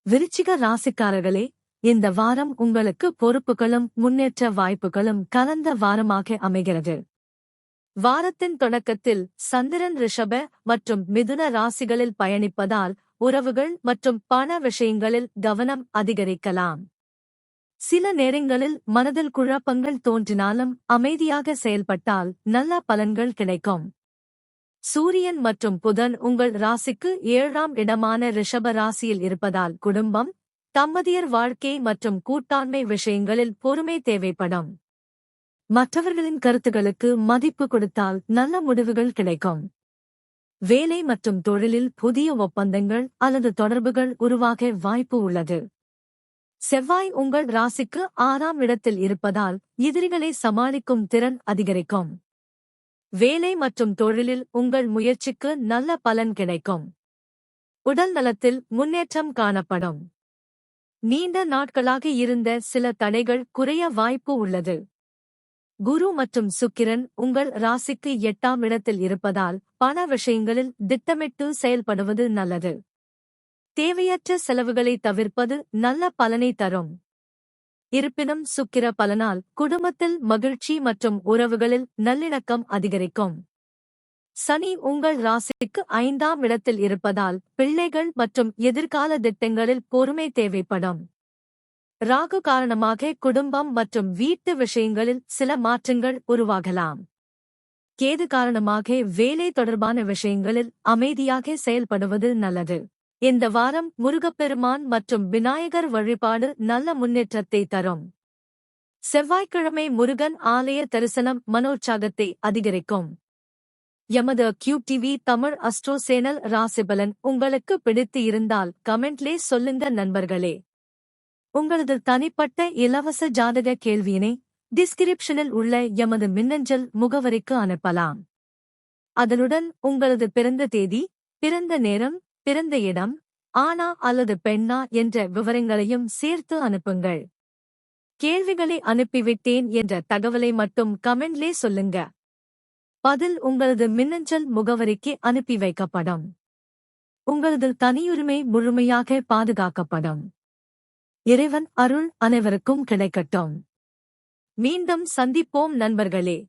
விருச்சிக ராசிக்காரர்களே, இந்த வாரம் உங்களுக்கு பொறுப்புகளும் முன்னேற்ற வாய்ப்புகளும் கலந்த வாரமாக அமைகிறது. வாரத்தின் தொடக்கத்தில் சந்திரன் ரிஷப மற்றும் மிதுன ராசிகளில் பயணிப்பதால் உறவுகள் மற்றும் பண விஷயங்களில் கவனம் அதிகரிக்கலாம். சில நேரங்களில் மனதில் குழப்பங்கள் தோன்றினாலும் அமைதியாக செயல்பட்டால் நல்ல பலன்கள் கிடைக்கும். சூரியன் மற்றும் புதன் உங்கள் ராசிக்கு 7ஆம் இடமான ரிஷப ராசியில் இருப்பதால் குடும்பம், தம்பதியர் வாழ்க்கை மற்றும் கூட்டாண்மை விஷயங்களில் பொறுமை தேவைப்படும். மற்றவர்களின் கருத்துகளுக்கு மதிப்பு கொடுத்தால் நல்ல முடிவுகள் கிடைக்கும். வேலை மற்றும் தொழிலில் புதிய ஒப்பந்தங்கள் அல்லது தொடர்புகள் உருவாக வாய்ப்பு உள்ளது. செவ்வாய் உங்கள் ராசிக்கு 6ஆம் இடத்தில் இருப்பதால் எதிரிகளை சமாளிக்கும் திறன் அதிகரிக்கும். வேலை மற்றும் தொழிலில் உங்கள் முயற்சிக்கு நல்ல பலன் கிடைக்கும். உடல் நலத்தில் முன்னேற்றம் காணப்படும். நீண்ட நாட்களாக இருந்த சில தடைகள் குறைய வாய்ப்பு உள்ளது. குரு மற்றும் சுக்கிரன் உங்கள் ராசிக்கு 8ஆம் இடத்தில் இருப்பதால் பண விஷயங்களில் திட்டமிட்டு செயல்படுவது நல்லது. தேவையற்ற செலவுகளை தவிர்ப்பது நல்ல பலனை தரும். இருப்பினும் சுக்கிர பலனால் குடும்பத்தில் மகிழ்ச்சி மற்றும் உறவுகளில் நல்லிணக்கம் அதிகரிக்கும். சனி உங்கள் ராசிக்கு 5ஆம் இடத்தில் இருப்பதால் பிள்ளைகள் மற்றும் எதிர்கால திட்டங்களில் பொறுமை தேவைப்படும். ராகு காரணமாக குடும்பம் மற்றும் வீட்டு விஷயங்களில் சில மாற்றங்கள் உருவாகலாம். கேது காரணமாக வேலை தொடர்பான விஷயங்களில் அமைதியாக செயல்படுவது நல்லது. இந்த வாரம் முருகப்பெருமான் மற்றும் விநாயகர் வழிபாடு நல்ல முன்னேற்றத்தை தரும். செவ்வாய்க்கிழமை முருகன் ஆலய தரிசனம் மனோற்சாகத்தை அதிகரிக்கும். எமது cube TV Tamil astro channel ராசிபலன் உங்களுக்கு பிடித்து இருந்தால் கமெண்ட்லே சொல்லுங்க நண்பர்களே. உங்களது தனிப்பட்ட இலவச ஜாதக கேள்வியினை டிஸ்கிரிப்ஷனில் உள்ள எமது மின்னஞ்சல் முகவரிக்கு அனுப்பலாம். அதனுடன் உங்களது பிறந்த தேதி, பிறந்த நேரம், பிறந்த இடம், ஆணா அல்லது பெண்ணா என்ற விவரங்களையும் சேர்த்து அனுப்புங்கள். கேள்விகளை அனுப்பிவிட்டேன் என்ற தகவலை மட்டும் கமெண்ட்லே சொல்லுங்க. பதில் உங்களது மின்னஞ்சல் முகவரிக்கு அனுப்பி வைக்கப்படும். உங்களது தனியுரிமை முழுமையாக பாதுகாக்கப்படும். இறைவன் அருள் அனைவருக்கும் கிடைக்கட்டும். மீண்டும் சந்திப்போம் நண்பர்களே.